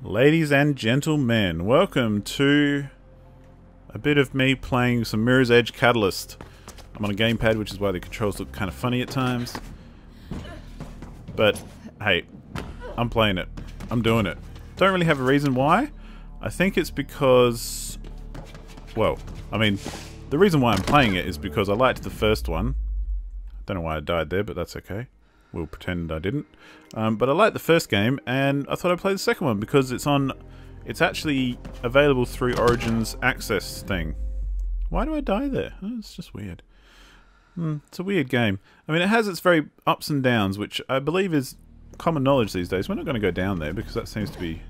Ladies and gentlemen, welcome to a bit of me playing some Mirror's Edge Catalyst. I'm on a gamepad, which is why the controls look kind of funny at times. But, hey, I'm playing it. I'm doing it. Don't really have a reason why. I think it's because... well, I mean, the reason why I'm playing it is because I liked the first one. Don't know why I died there, but that's okay. We'll pretend I didn't. But I liked the first game, and I thought I'd play the second one because it's actually available through Origin's Access thing. Why do I die there? Oh, it's just weird. It's a weird game. I mean, it has its very ups and downs, which I believe is common knowledge these days. We're not going to go down there because that seems to be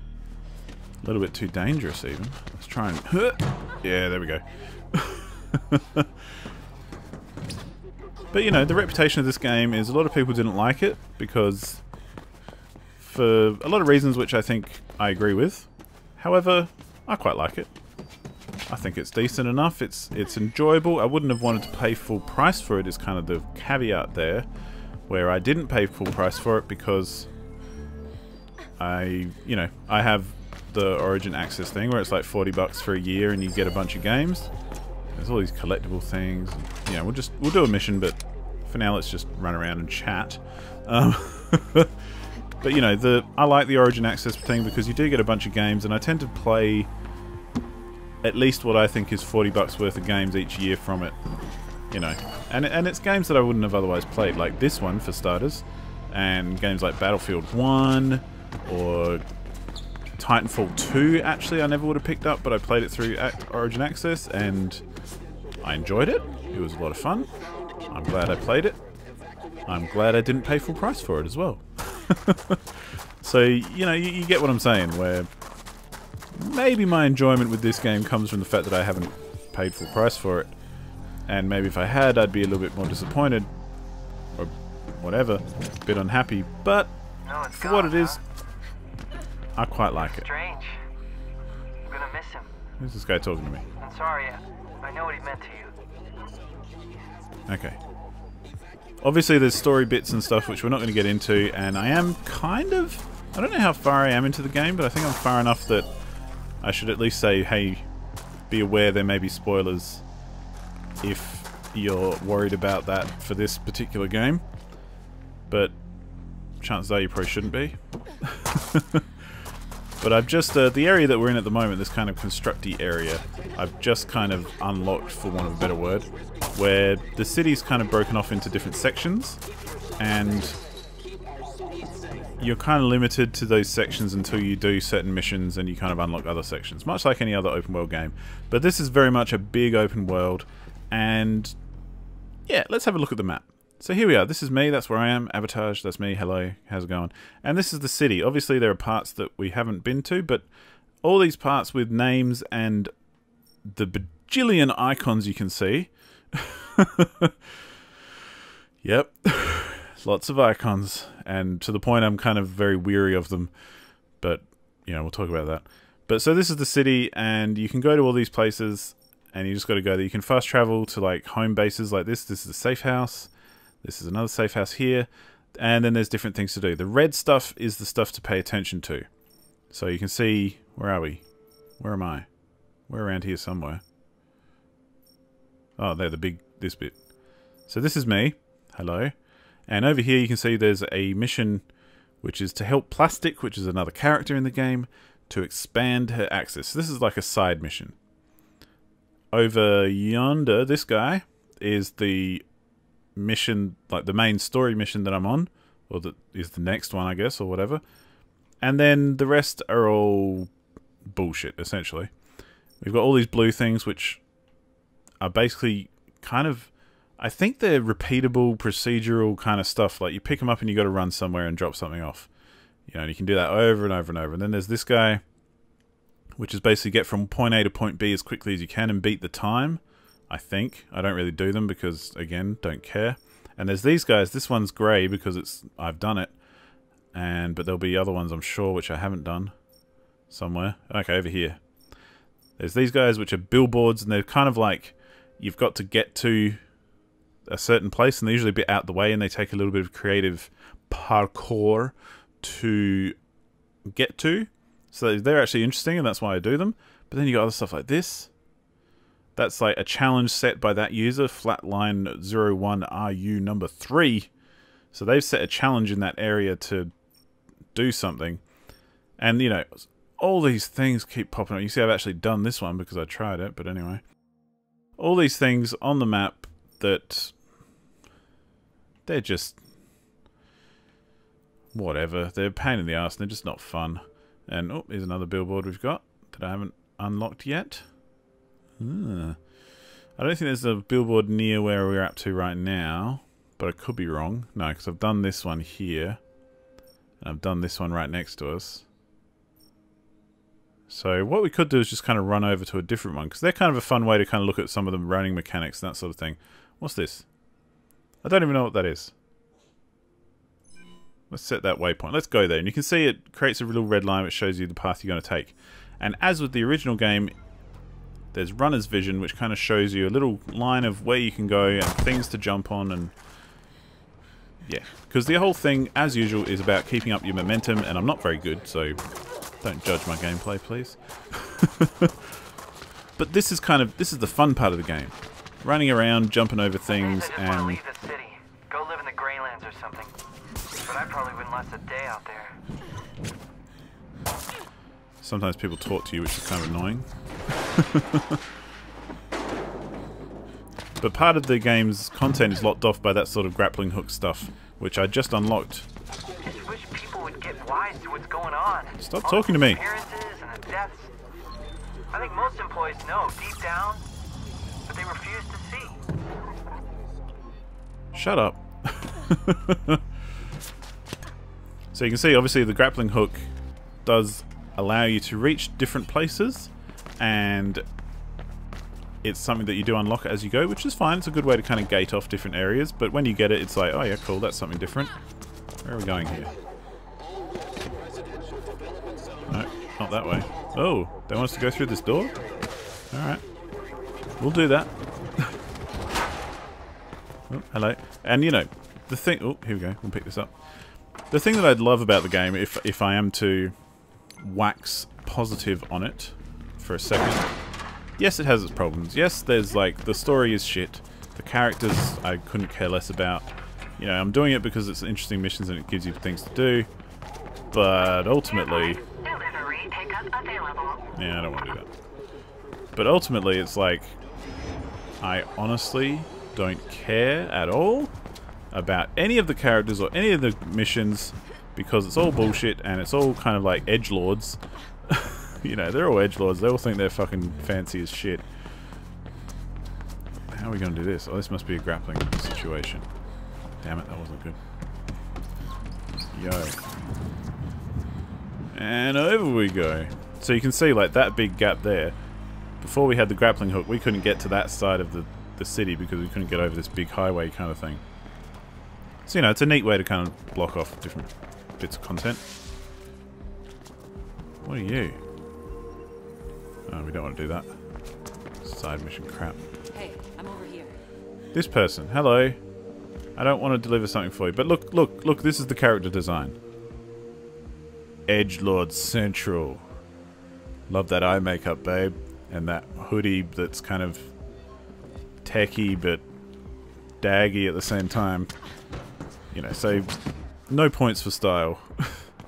a little bit too dangerous even. Let's try and... yeah, there we go. But, you know, the reputation of this game is a lot of people didn't like it because... for a lot of reasons which I think I agree with. However, I quite like it. I think it's decent enough. It's enjoyable. I wouldn't have wanted to pay full price for it is kind of the caveat there. Where I didn't pay full price for it because I have the Origin Access thing where it's like 40 bucks for a year and you get a bunch of games. There's all these collectible things. You know, we'll do a mission, but for now let's just run around and chat. But you know, I like the Origin Access thing because you do get a bunch of games, and I tend to play at least what I think is 40 bucks worth of games each year from it. You know, and it's games that I wouldn't have otherwise played, like this one for starters, and games like Battlefield 1 or Titanfall 2. Actually, I never would have picked up, but I played it through Origin Access, and I enjoyed it. It was a lot of fun. I'm glad I played it. I'm glad I didn't pay full price for it as well. So, you know, you get what I'm saying, where maybe my enjoyment with this game comes from the fact that I haven't paid full price for it. And maybe if I had, I'd be a little bit more disappointed. Or whatever. A bit unhappy. But, for what it is, I quite like it. Strange. I'm gonna miss him. Who's this guy talking to me? I'm sorry. I know what he meant to you. Okay. Obviously there's story bits and stuff which we're not going to get into, and I am kind of... I don't know how far I am into the game, but I think I'm far enough that I should at least say, hey, be aware there may be spoilers if you're worried about that for this particular game. But chances are you probably shouldn't be. But I've just... the area that we're in at the moment, this kind of constructy area, I've just kind of unlocked, for want of a better word, where the city's kind of broken off into different sections, and you're kind of limited to those sections until you do certain missions and you kind of unlock other sections, much like any other open world game. But this is very much a big open world, and yeah, let's have a look at the map. So here we are, this is me, that's where I am, Abatage, that's me, hello, how's it going? And this is the city. Obviously there are parts that we haven't been to, but all these parts with names and the bajillion icons you can see. Yep, lots of icons, and to the point I'm kind of very weary of them, but, you know, we'll talk about that. But so this is the city, and you can go to all these places, and you just got to go there. You can fast travel to, like, home bases like this. This is a safe house. This is another safe house here, and then there's different things to do. The red stuff is the stuff to pay attention to. So you can see, where are we? Where am I? We're around here somewhere. Oh, there, this bit. So this is me. Hello. And over here you can see there's a mission which is to help Plastic, which is another character in the game, to expand her access. So this is like a side mission. Over yonder, this guy is the mission, like the main story mission that I'm on, or that is the next one, I guess, or whatever. And then the rest are all bullshit, essentially. We've got all these blue things which are basically kind of, I think they're repeatable, procedural kind of stuff. Like you pick them up and you got to run somewhere and drop something off. You know, and you can do that over and over and over. And then there's this guy, which is basically get from point A to point B as quickly as you can and beat the time. I think. I don't really do them because, again, don't care. And there's these guys. This one's grey because I've done it. But there'll be other ones, I'm sure, which I haven't done. Somewhere. Okay, over here. There's these guys which are billboards, and they're kind of like you've got to get to a certain place, and they're usually a bit out the way, and they take a little bit of creative parkour to get to. So they're actually interesting, and that's why I do them. But then you got other stuff like this. That's like a challenge set by that user, Flatline01RU number 3. So they've set a challenge in that area to do something. And, you know, all these things keep popping up. You see I've actually done this one because I tried it, but anyway. All these things on the map that... they're just... whatever. They're a pain in the arse and they're just not fun. And, oh, here's another billboard we've got that I haven't unlocked yet. I don't think there's a billboard near where we're up to right now, but I could be wrong. No, because I've done this one here, and I've done this one right next to us. So what we could do is just kind of run over to a different one, because they're kind of a fun way to kind of look at some of the running mechanics and that sort of thing. What's this? I don't even know what that is. Let's set that waypoint. Let's go there, and you can see it creates a little red line which shows you the path you're going to take. And as with the original game, there's runner's vision, which kind of shows you a little line of where you can go and things to jump on, and yeah, because the whole thing, as usual, is about keeping up your momentum, and I'm not very good, so don't judge my gameplay, please. But this is the fun part of the game, running around, jumping over things, I just want to leave the city, go live in the Greylands or something. But I probably wouldn't last a day out there. Sometimes people talk to you, which is kind of annoying. But part of the game's content is locked off by that sort of grappling hook stuff, which I just unlocked. I just wish people would get wise to what's going on. Stop talking to me. Appearances and the deaths. I think most employees know deep down, but they refuse to see. Shut up. So you can see, obviously, the grappling hook does allow you to reach different places, and it's something that you do unlock as you go, which is fine. It's a good way to kind of gate off different areas, but when you get it, it's like, oh yeah, cool, that's something different. Where are we going here? No, not that way. Oh, they want us to go through this door? Alright. We'll do that. Oh, hello. And you know, the thing... oh, here we go. We'll pick this up. The thing that I'd love about the game, if I am to wax positive on it for a second... yes, it has its problems. Yes, there's like... the story is shit. The characters I couldn't care less about. You know, I'm doing it because it's interesting missions and it gives you things to do. But ultimately... delivery pickup available. yeah, I don't want to do that. But ultimately, it's like... I honestly don't care at all about any of the characters or any of the missions, because it's all bullshit and it's all kind of like edgelords. You know, they're all edgelords. They all think they're fucking fancy as shit. How are we going to do this? Oh, this must be a grappling situation. Damn it, that wasn't good. Yo. And over we go. So you can see, like, that big gap there. Before we had the grappling hook, we couldn't get to that side of the city because we couldn't get over this big highway kind of thing. So, you know, it's a neat way to kind of block off different bits of content. What are you? Oh, we don't want to do that. Side mission crap. Hey, I'm over here. This person. Hello. I don't want to deliver something for you. But look, look, look, this is the character design. Edgelord Central. Love that eye makeup, babe. And that hoodie that's kind of techy but daggy at the same time. You know, so no points for style,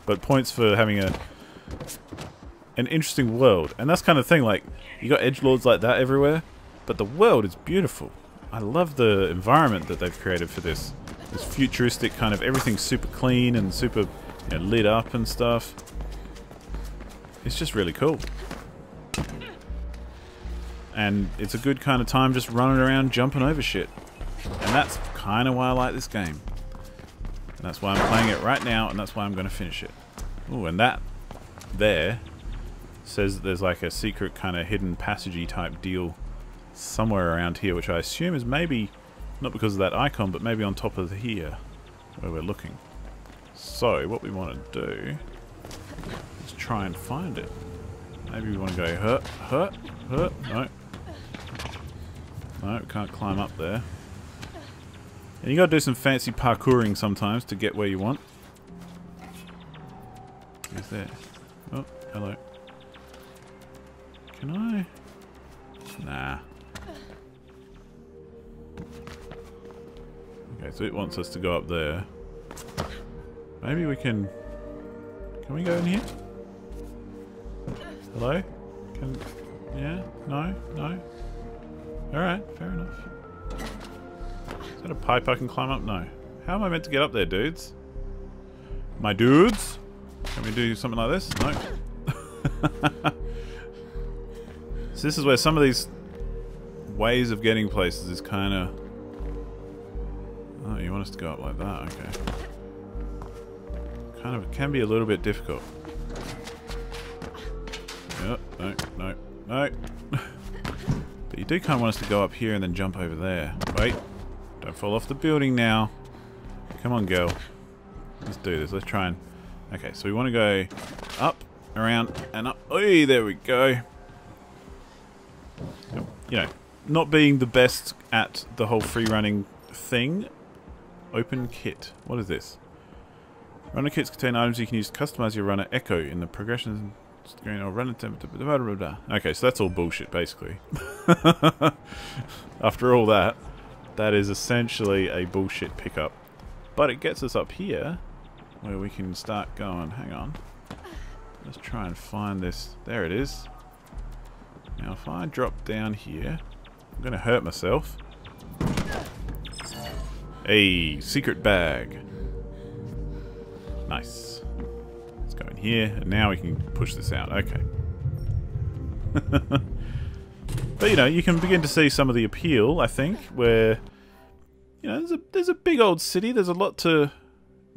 but points for having an interesting world. And that's kind of thing, like, you got edgelords like that everywhere, but the world is beautiful. I love the environment that they've created for this. This futuristic kind of, everything's super clean and super, you know, lit up and stuff. It's just really cool. And it's a good kind of time just running around jumping over shit. And that's kind of why I like this game. And that's why I'm playing it right now, and that's why I'm going to finish it. Ooh, and that there says that there's like a secret kind of hidden passagey type deal somewhere around here, which I assume is maybe, not because of that icon, but maybe on top of here, where we're looking. So, what we want to do is try and find it. Maybe we want to go hurt, hurt, hurt, no. No, we can't climb up there. And you gotta do some fancy parkouring sometimes to get where you want. Who's there? Oh, hello. Can I? Nah. Okay, so it wants us to go up there. Maybe we can... Can we go in here? Hello? Can... Yeah? No? No? Alright, fair enough. Is that a pipe I can climb up? No. How am I meant to get up there, dudes? My dudes? Can we do something like this? No. So this is where some of these ways of getting places is kind of... Oh, you want us to go up like that? Okay. Kind of can be a little bit difficult. Yep, no, no, no. But you do kind of want us to go up here and then jump over there. Wait. Don't fall off the building now. Come on, girl. Let's do this. Let's try and... Okay, so we want to go up, around, and up. Oi, there we go. You know, not being the best at the whole free-running thing. Open kit. What is this? Runner kits contain items you can use to customize your runner echo in the progression screen or runner temp. Okay, so that's all bullshit, basically. After all that, that is essentially a bullshit pickup. But it gets us up here, where we can start going. Hang on. Let's try and find this. There it is. Now, if I drop down here, I'm going to hurt myself. A secret bag. Nice. Let's go in here, and now we can push this out. Okay. But, you know, you can begin to see some of the appeal, I think, where, you know, there's a big old city. There's a lot to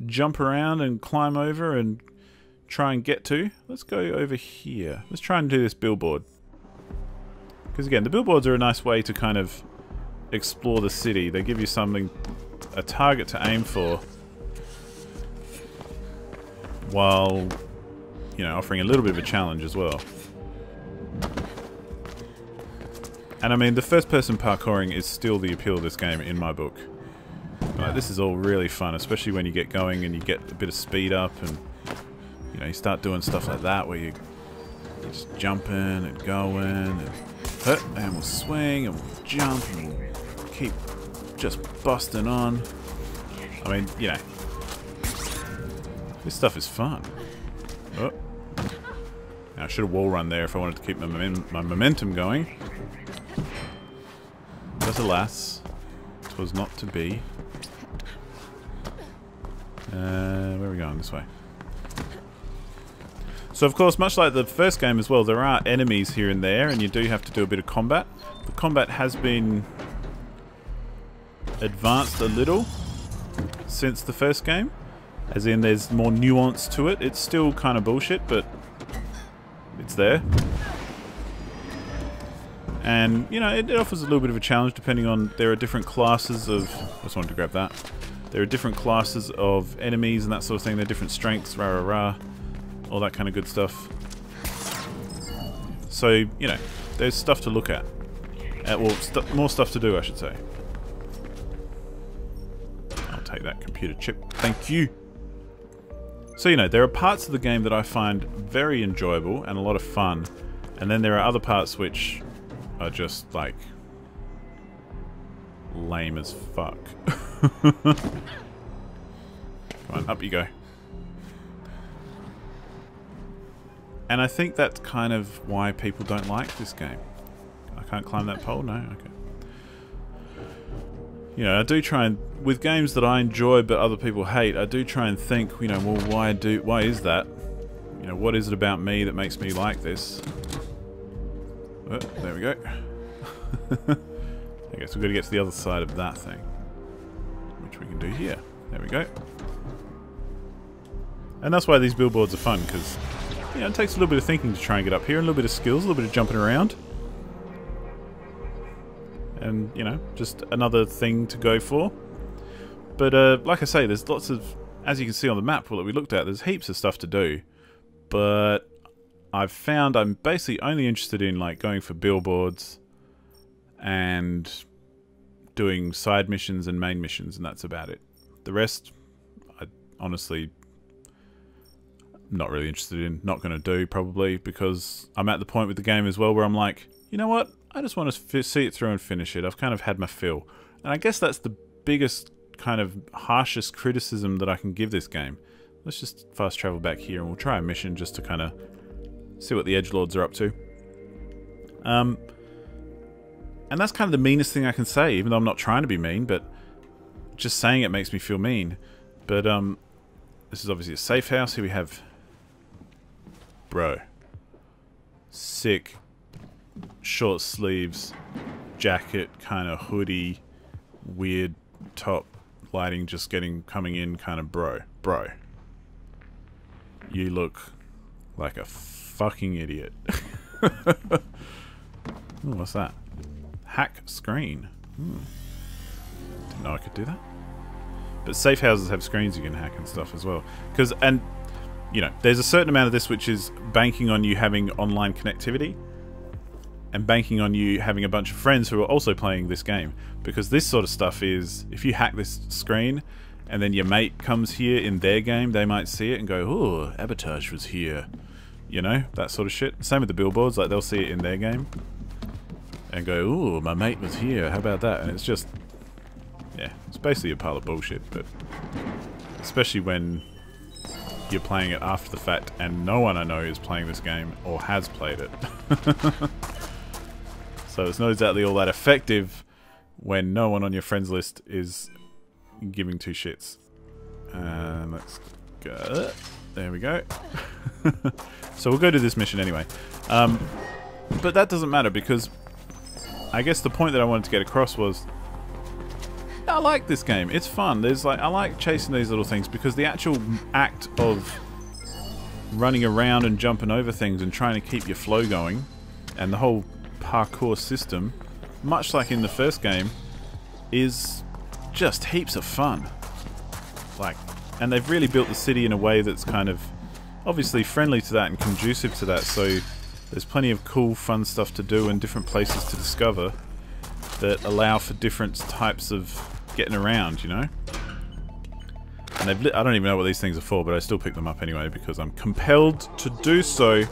jump around and climb over and try and get to. Let's go over here. Let's try and do this billboard. Because, again, the billboards are a nice way to kind of explore the city. They give you something, a target to aim for, while, you know, offering a little bit of a challenge as well. And I mean, the first-person parkouring is still the appeal of this game in my book. Like, this is all really fun, especially when you get going and you get a bit of speed up, and you know, you start doing stuff like that where you're just jumping and going, and we'll swing and we'll jump and we'll keep just busting on. I mean, you know, this stuff is fun. Oh. Now, I should have wall run there if I wanted to keep my momentum going. But alas, it was not to be. Where are we going? This way. So, of course, much like the first game as well, there are enemies here and there, and you do have to do a bit of combat. The combat has been advanced a little since the first game. As in, there's more nuance to it. It's still kind of bullshit, but it's there. And, you know, it offers a little bit of a challenge depending on... There are different classes of... I just wanted to grab that. There are different classes of enemies and that sort of thing. They're different strengths, rah rah rah. All that kind of good stuff. So, you know, there's stuff to look at. Well, more stuff to do, I should say. I'll take that computer chip. Thank you. So, you know, there are parts of the game that I find very enjoyable and a lot of fun. And then there are other parts which are just, like, lame as fuck. Come on, up you go. And I think that's kind of why people don't like this game. I can't climb that pole? No? Okay. You know, I do try and... With games that I enjoy but other people hate, I do try and think, you know, well, why is that? You know, what is it about me that makes me like this? Oh, there we go. I guess we've got to get to the other side of that thing. Which we can do here. There we go. And that's why these billboards are fun, because, you know, it takes a little bit of thinking to try and get up here, and a little bit of skills, a little bit of jumping around. And, you know, just another thing to go for. But, like I say, there's lots of... As you can see on the map that we looked at, there's heaps of stuff to do. But I've found I'm basically only interested in, like, going for billboards and doing side missions and main missions, and that's about it. The rest, I honestly... not really interested in, not going to do probably, because I'm at the point with the game as well where I'm like, you know what, I just want to see it through and finish it. I've kind of had my fill. And I guess that's the biggest kind of harshest criticism that I can give this game. Let's just fast travel back here and we'll try a mission just to kind of see what the edgelords are up to. And that's kind of the meanest thing I can say, even though I'm not trying to be mean, but just saying it makes me feel mean. But this is obviously a safe house. Here we have, bro, sick short sleeves jacket, kind of hoodie, weird top, lighting just coming in, kind of bro. You look like a fucking idiot. Ooh, what's that? Hack screen. Didn't know I could do that. But safe houses have screens you can hack and stuff as well. And you know, there's a certain amount of this which is banking on you having online connectivity and banking on you having a bunch of friends who are also playing this game. Because this sort of stuff is, if you hack this screen and then your mate comes here in their game, they might see it and go, oh, Abatage was here. You know, that sort of shit. Same with the billboards, like they'll see it in their game and go, ooh, my mate was here, how about that? And it's just, yeah, it's basically a pile of bullshit. But especially when you're playing it after the fact and no one I know is playing this game or has played it. So it's not exactly all that effective when no one on your friends list is giving two shits. Let's go. There we go. So we'll go to this mission anyway. But that doesn't matter, because I guess the point that I wanted to get across was I like this game. It's fun. There's I like chasing these little things, because the actual act of running around and jumping over things and trying to keep your flow going, and the whole parkour system, much like in the first game, is just heaps of fun. And they've really built the city in a way that's kind of obviously friendly to that and conducive to that, so there's plenty of cool, fun stuff to do and different places to discover that allow for different types of getting around, you know? And I don't even know what these things are for, but I still pick them up anyway because I'm compelled to do so.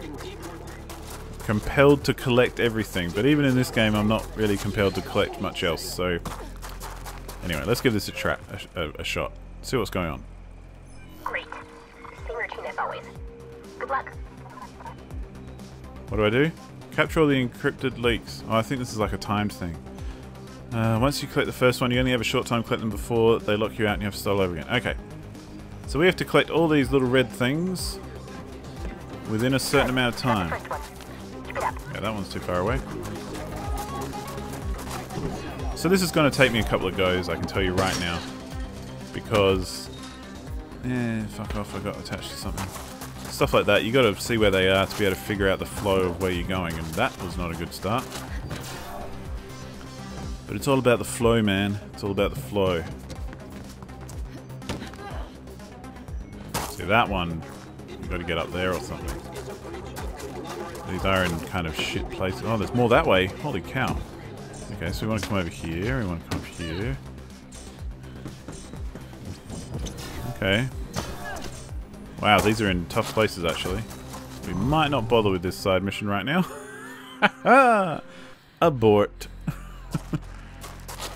Compelled to collect everything, but even in this game I'm not really compelled to collect much else, so anyway, let's give this a shot. See what's going on. Great. Same routine as always. Good luck. What do I do? Capture all the encrypted leaks. Oh, I think this is like a timed thing. Once you collect the first one, you only have a short time to collect them before they lock you out and you have to start all over again. Okay. So we have to collect all these little red things within a certain amount of time. Yeah, that one's too far away. So this is going to take me a couple of goes, I can tell you right now. Because... fuck off, I got attached to something. Stuff like that, you got to see where they are to be able to figure out the flow of where you're going, and that was not a good start. But it's all about the flow, man. It's all about the flow. See, that one, you got to get up there or something. These are in kind of shit places. Oh, there's more that way. Holy cow. Okay, so we want to come over here. We want to come up here. Okay. Wow, these are in tough places, actually. We might not bother with this side mission right now. Abort.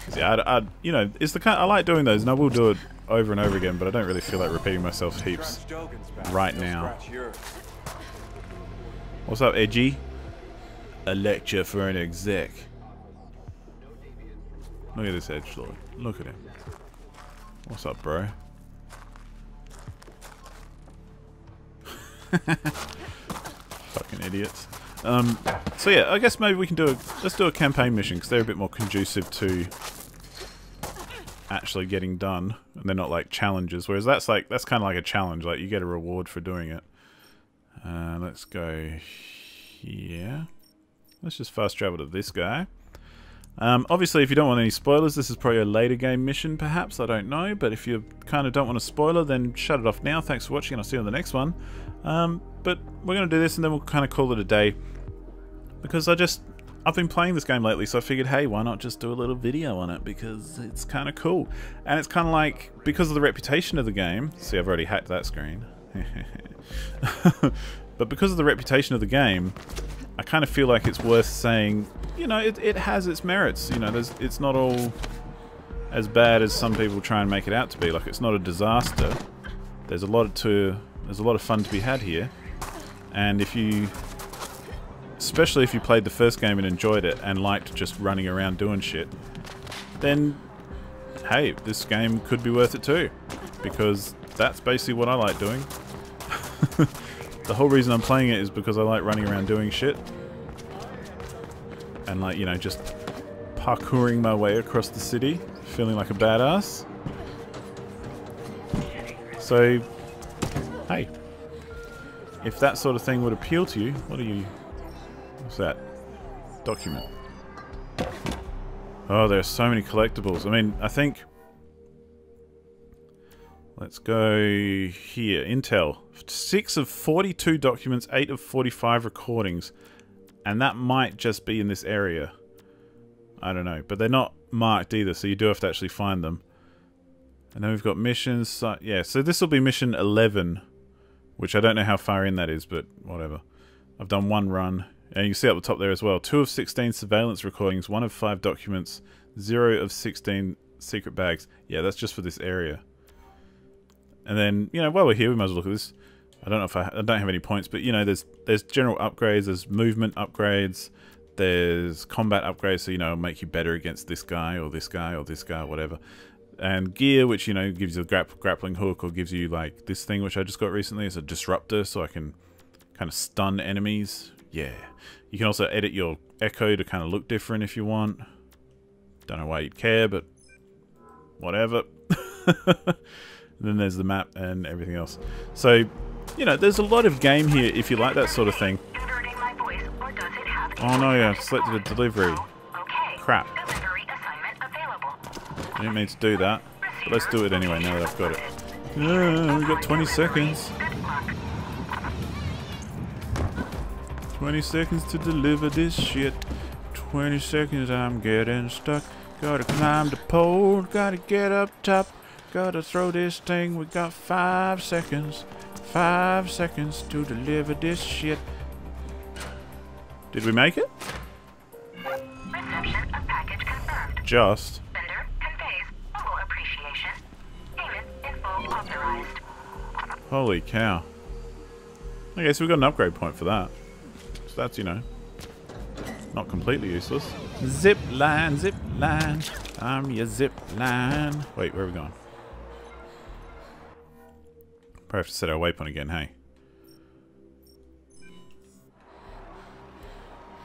See, you know, it's the kind I like doing those, and I will do it over and over again, but I don't really feel like repeating myself heaps right now. What's up, Edgy? A lecture for an exec. Look at this edgelord. Look at him. What's up, bro? Fucking idiots. So yeah, I guess maybe we can let's do a campaign mission, because they're a bit more conducive to actually getting done, and they're not like challenges, whereas that's kind of like a challenge, like you get a reward for doing it. Let's go here. Let's just fast travel to this guy. Obviously, if you don't want any spoilers, this is probably a later game mission, perhaps, I don't know, but if you kind of don't want a spoiler, then shut it off now. Thanks for watching, and I'll see you on the next one. But we're going to do this, and then we'll kind of call it a day, because I've been playing this game lately, so I figured, hey, why not just do a little video on it, because it's kind of cool. And it's kind of like, because of the reputation of the game, see, I've already hacked that screen. But because of the reputation of the game, I kind of feel like it's worth saying, you know, it has its merits. You know, it's not all as bad as some people try and make it out to be. Like, it's not a disaster. There's a lot of fun to be had here. And especially if you played the first game and enjoyed it and liked just running around doing shit, then hey, this game could be worth it too, because that's basically what I like doing. The whole reason I'm playing it is because I like running around doing shit and, like, you know, just parkouring my way across the city, feeling like a badass. So hey, if that sort of thing would appeal to you, what's that? Document. Oh, there's so many collectibles. I mean, I think... Let's go here. Intel. 6 of 42 documents, 8 of 45 recordings. And that might just be in this area. I don't know. But they're not marked either, so you do have to actually find them. And then we've got missions. So, yeah, so this will be mission 11. Which I don't know how far in that is, but whatever. I've done one run. And you can see up the top there as well. 2 of 16 surveillance recordings, 1 of 5 documents, 0 of 16 secret bags. Yeah, that's just for this area. And then, you know, while we're here, we might as well look at this. I don't know if I don't have any points, but, you know, there's general upgrades, there's movement upgrades, there's combat upgrades, so, you know, it'll make you better against this guy or this guy or this guy or whatever. And gear, which, you know, gives you a grappling hook, or gives you, like, this thing which I just got recently. It's a disruptor, so I can kind of stun enemies. Yeah. You can also edit your echo to kind of look different if you want. Don't know why you'd care, but whatever. And then there's the map and everything else. So, you know, there's a lot of game here if you like that sort of thing. Oh no, yeah, I've selected a delivery. Crap. I didn't mean to do that. But let's do it anyway now that I've got it. Yeah, we've got 20 seconds. 20 seconds to deliver this shit. 20 seconds, I'm getting stuck. Gotta climb the pole, gotta get up top. Gotta throw this thing, we got 5 seconds. 5 seconds to deliver this shit. Did we make it? Reception of package confirmed. Just. Vendor conveys full appreciation. Payment in full authorized. Holy cow. Okay, so we got an upgrade point for that. So that's, you know, not completely useless. Zip line, zip line. I'm your zip line. Wait, where are we going? Probably have to set our waypoint again, hey?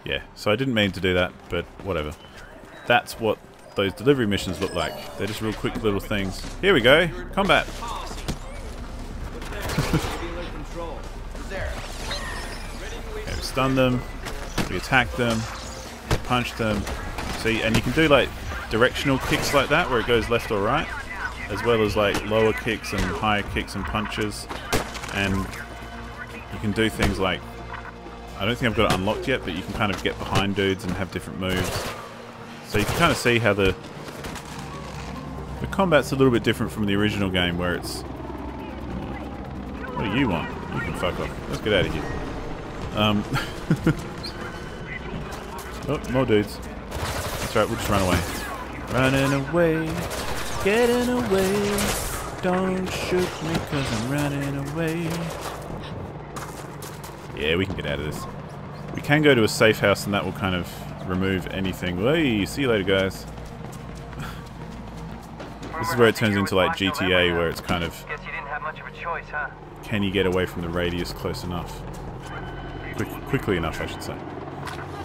Yeah, so I didn't mean to do that, but whatever. That's what those delivery missions look like. They're just real quick little things. Here we go. Combat. Okay, we stun them. We attack them. We punch them. See, and you can do like directional kicks like that, where it goes left or right, as well as like lower kicks and higher kicks and punches. And you can do things like, I don't think I've got it unlocked yet, but you can kind of get behind dudes and have different moves. So you can kind of see how the combat's a little bit different from the original game, where it's... What do you want? You can fuck off. Let's get out of here. Oh, more dudes. That's right, we'll just run away. Running away, getting away. Don't shoot me 'cause I'm running away. Yeah, we can get out of this. We can go to a safe house and that will kind of remove anything. Hey, see you later, guys. This is where it turns into like GTA, where it's kind of... Guess you didn't have much of a choice, huh? Can you get away from the radius close enough? Quickly enough, I should say.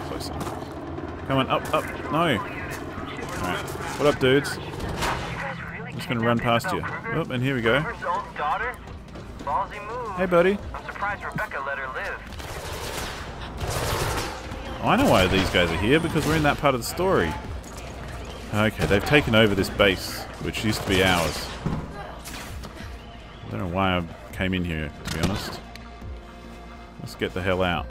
Close enough. Come on, up, up. No. Alright. What up, dudes? I'm just going to run past you. Oh, and here we go. Hey, buddy. I'm surprised Rebecca let her live. Oh, I know why these guys are here, because we're in that part of the story. Okay, they've taken over this base, which used to be ours. I don't know why I came in here, to be honest. Let's get the hell out.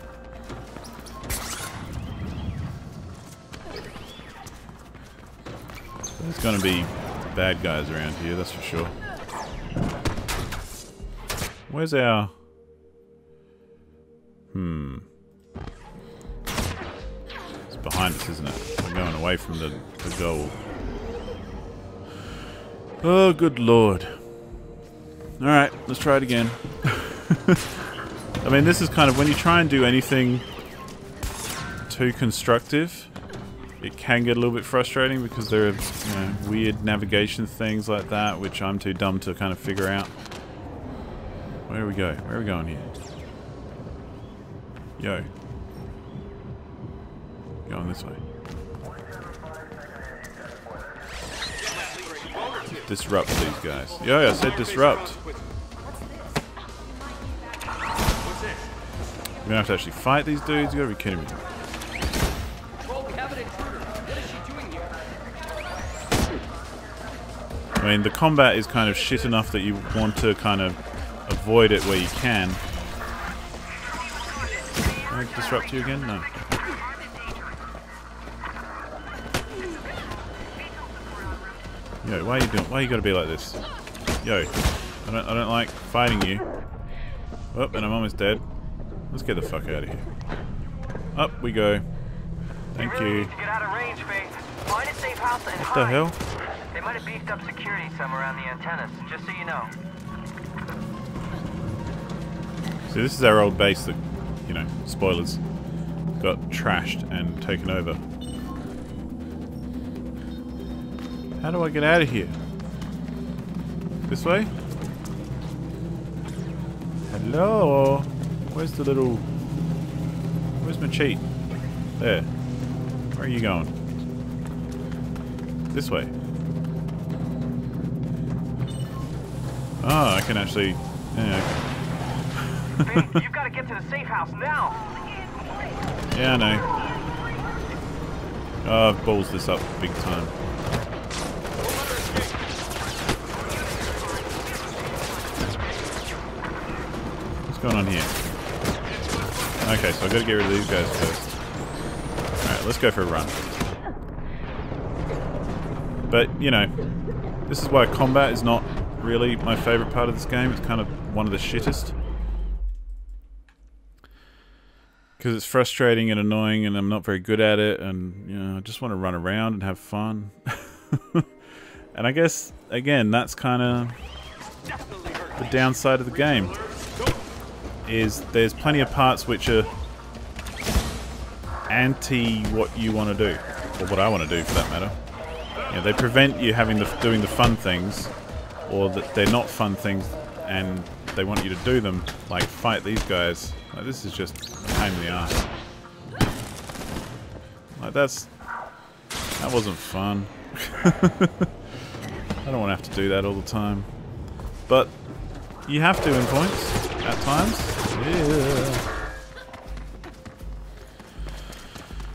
There's gonna be bad guys around here, that's for sure. Where's our... It's behind us, isn't it? We're going away from the goal. Oh, good lord. Alright, let's try it again. I mean, this is kind of... When you try and do anything too constructive, it can get a little bit frustrating because there are, you know, weird navigation things like that, which I'm too dumb to kind of figure out. Where do we go? Where are we going here? Yo. Going this way. Disrupt these guys. Yo, I said disrupt. We're gonna have to actually fight these dudes? You gotta be kidding me. I mean, the combat is kind of shit enough that you want to kind of avoid it where you can. Can I disrupt you again? No. Yo, why are you doing? Why you gotta be like this? Yo, I don't like fighting you. Oh, and I'm almost dead. Let's get the fuck out of here. Up we go. Thank you. Need to get out of range, Faith. Find a safe house and What the hell? They might have beefed up security somewhere around the antennas, just so you know. See, this is our old base that, you know, spoilers, got trashed and taken over. How do I get out of here? This way? Hello? Where's the little... Where's my cheat? There. Where are you going? This way. Oh, I can actually... Yeah, Faith, you've got to get to the safe house now. yeah, I know. Oh, I've balls this up big time. What's going on here? Okay, so I've got to get rid of these guys first. Alright, let's go for a run. But, you know, this is why combat is not really my favourite part of this game. It's kind of one of the shittest. Because it's frustrating and annoying and I'm not very good at it and, you know, I just want to run around and have fun. And I guess, again, that's kind of the downside of the game. Is there's plenty of parts which are anti what you want to do. Or what I want to do, for that matter. You know, they prevent you having doing the fun things, or that they're not fun things and they want you to do them, like fight these guys. Like, this is just a pain in the ass. Like, that wasn't fun. I don't want to have to do that all the time. But you have to in points at times. Yeah.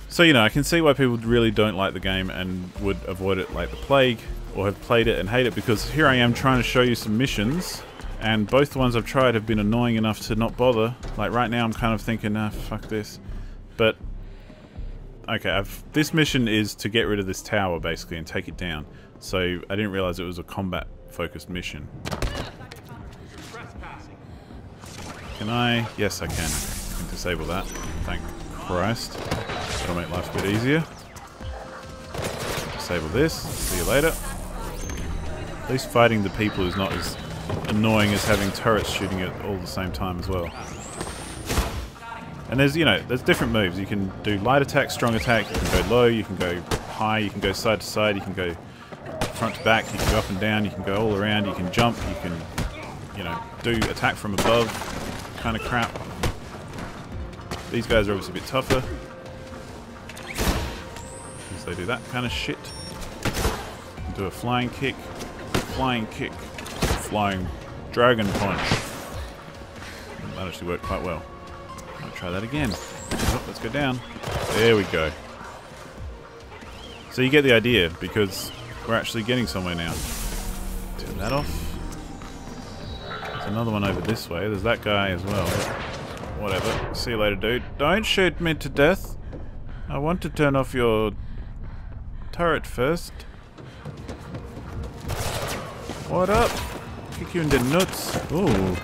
So, you know, I can see why people really don't like the game and would avoid it like the plague, or have played it and hate it, because here I am trying to show you some missions, and both the ones I've tried have been annoying enough to not bother. Like right now I'm kind of thinking, nah, fuck this. But, okay, this mission is to get rid of this tower basically and take it down. So I didn't realise it was a combat focused mission. Can I? Yes, I can. I can disable that. Thank Christ. That'll make life a bit easier. Disable this. See you later. At least fighting the people is not as annoying as having turrets shooting at all the same time as well. And there's, you know, there's different moves. You can do light attack, strong attack, you can go low, you can go high, you can go side to side, you can go front to back, you can go up and down, you can go all around, you can jump, you can, you know, do attack from above kind of crap. These guys are obviously a bit tougher, because they do that kind of shit. You can do a flying kick, flying dragon punch. That actually worked quite well. I'm gonna try that again. Oh, let's go down. There we go. So you get the idea, because we're actually getting somewhere now. Turn that off. There's another one over this way. There's that guy as well. Whatever. See you later, dude. Don't shoot me to death. I want to turn off your turret first. What up? Kick you in the nuts. Ooh.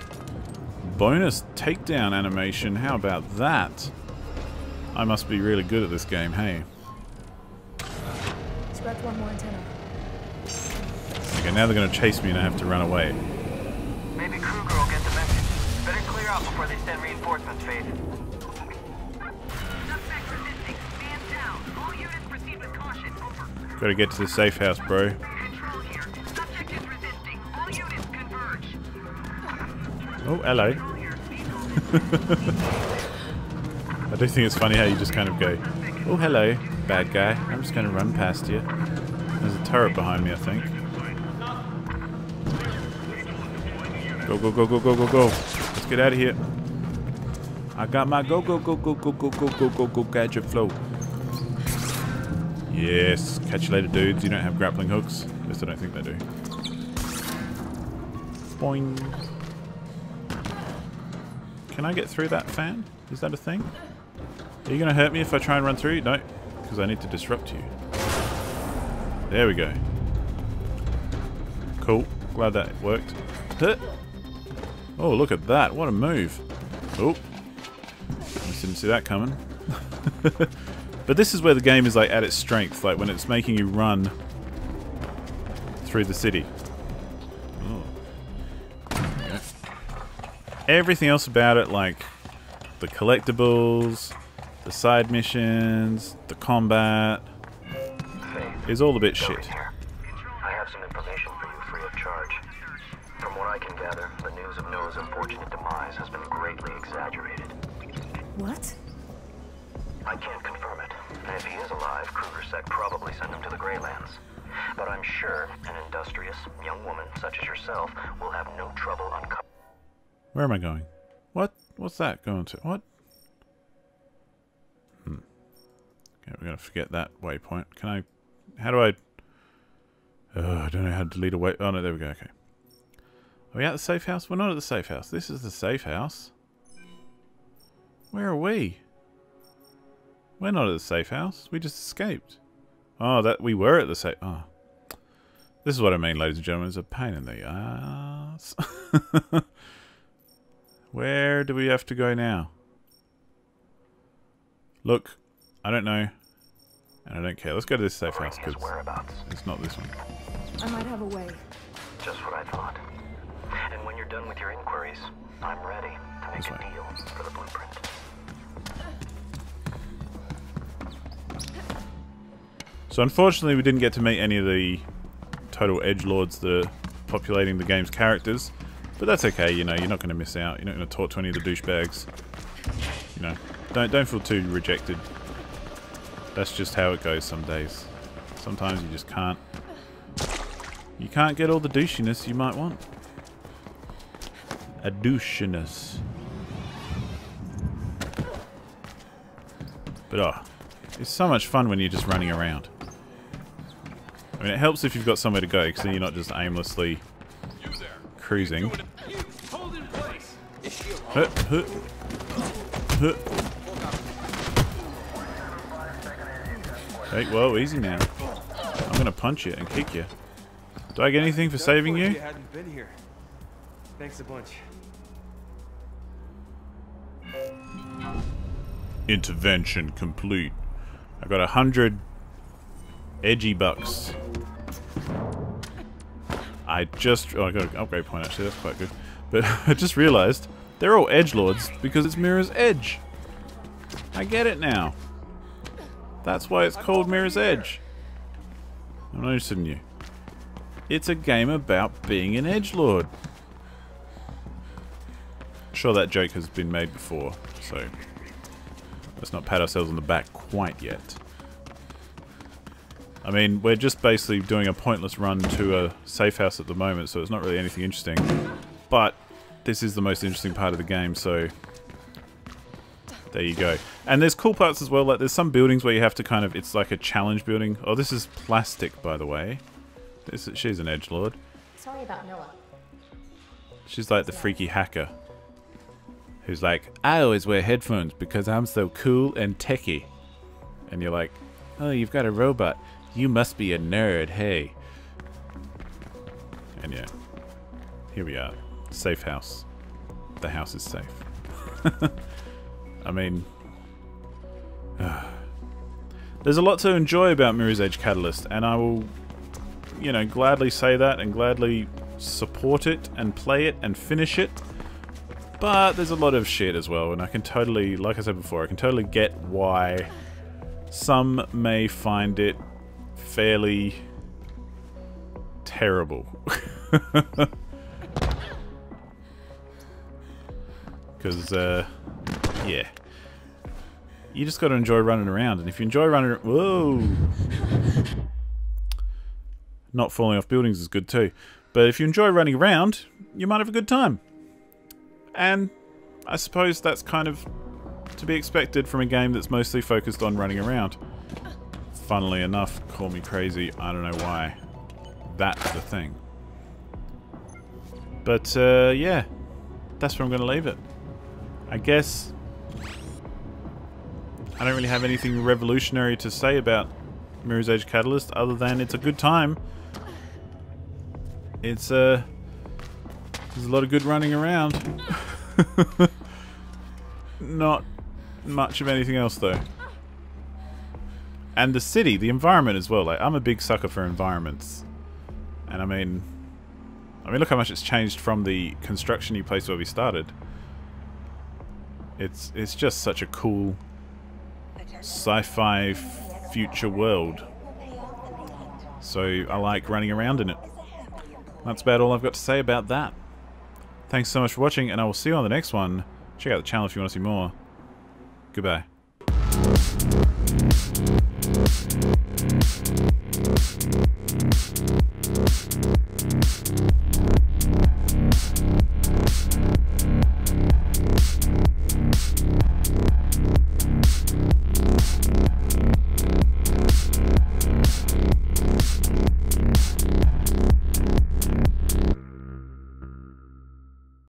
bonus takedown animation. How about that? I must be really good at this game, hey. Scratch one more antenna. Okay, now they're going to chase me and I have to run away. Maybe Kruger will get the message. Better clear out before they send reinforcements, Faith. Suspect resisting. Stand down. All units proceed with caution. Over. Got to get to the safe house, bro. Control here. Subject is resisting. All units converge. Oh, hello. I do think it's funny how you just kind of go, oh, hello, bad guy. I'm just going to run past you. There's a turret behind me, I think. Go, go, go, go, go, go, go. Let's get out of here. I got my go, go, go, go, go, go, go, go, go, go, gadget flow. Yes. Catch you later, dudes. You don't have grappling hooks. At least I don't think they do. Boing. Can I get through that fan? Is that a thing? Are you going to hurt me if I try and run through? No, because I need to disrupt you. There we go. Cool. Glad that worked. Oh, look at that. What a move. Oh. I didn't see that coming. But this is where the game is like at its strength, like when it's making you run through the city. Oh. Okay. Everything else about it, like the collectibles, the side missions, the combat, is all a bit shit. I have some information for you free of charge. From what I can gather, the news of Noah's unfortunate demise has been greatly exaggerated. What? I can't confirm it, and if he is alive, KrugerSec probably sent him to the Greylands. But I'm sure an industrious young woman such as yourself will have no trouble uncovering. Where am I going? What? What's that going to? What? Okay, we're gonna forget that waypoint. Can I? How do I? Oh, I don't know how to delete a way. Oh no, there we go. Okay. Are we at the safe house? We're not at the safe house. This is the safe house. Where are we? We're not at the safe house. We just escaped. Oh, that we were at the safe. Oh, this is what I mean, ladies and gentlemen. It's a pain in the ass. Where do we have to go now? Look, I don't know, and I don't care. Let's go to this safe house because it's not this one. I might have a way. Just what I thought. And when you're done with your inquiries, I'm ready to make a deal for the blueprint. So unfortunately we didn't get to meet any of the total edgelords that are populating the game's characters. But that's okay, you know, you're not going to miss out. You're not going to talk to any of the douchebags. You know, don't feel too rejected. That's just how it goes some days. Sometimes you just can't. You can't get all the douchiness you might want. A douchiness. But oh, it's so much fun when you're just running around. I mean, it helps if you've got somewhere to go, because then you're not just aimlessly cruising. Hey, whoa, easy now. I'm gonna punch you and kick you. Do I get anything for saving you? Hadn't been here. Thanks a bunch. Intervention complete. I got 100 edgy bucks. I got an upgrade point actually, that's quite good. But I just realized they're all edgelords because it's Mirror's Edge. I get it now. That's why it's called Mirror's Edge. I'm not interested in you. It's a game about being an edgelord. Sure, that joke has been made before, so let's not pat ourselves on the back quite yet. I mean, we're just basically doing a pointless run to a safe house at the moment, so it's not really anything interesting. But this is the most interesting part of the game, so there you go. And there's cool parts as well, like there's some buildings where you have to kind of, it's like a challenge building. Oh, this is plastic, by the way. She's an edgelord. Sorry about Noah. She's like the freaky hacker who's like, I always wear headphones because I'm so cool and techie. And you're like, oh, you've got a robot. You must be a nerd, hey. And yeah, here we are. Safe house. the house is safe. I mean, there's a lot to enjoy about Mirror's Edge Catalyst, and I will, you know, gladly say that and gladly support it and play it and finish it. But there's a lot of shit as well, and I can totally, like I said before, I can totally get why some may find it fairly terrible. Because, yeah. You just got to enjoy running around, and if you enjoy running... Whoa! Not falling off buildings is good too. But if you enjoy running around, you might have a good time. And I suppose that's kind of to be expected from a game that's mostly focused on running around. Funnily enough, call me crazy, I don't know why. That's the thing. But, yeah. That's where I'm going to leave it. I guess I don't really have anything revolutionary to say about Mirror's Edge Catalyst other than it's a good time. It's there's a lot of good running around. Not much of anything else though. And the city, the environment as well. Like, I'm a big sucker for environments. And I mean look how much it's changed from the construction-y place where we started. It's just such a cool sci-fi future world. So I like running around in it. That's about all I've got to say about that. Thanks so much for watching, and I will see you on the next one. Check out the channel if you want to see more. Goodbye.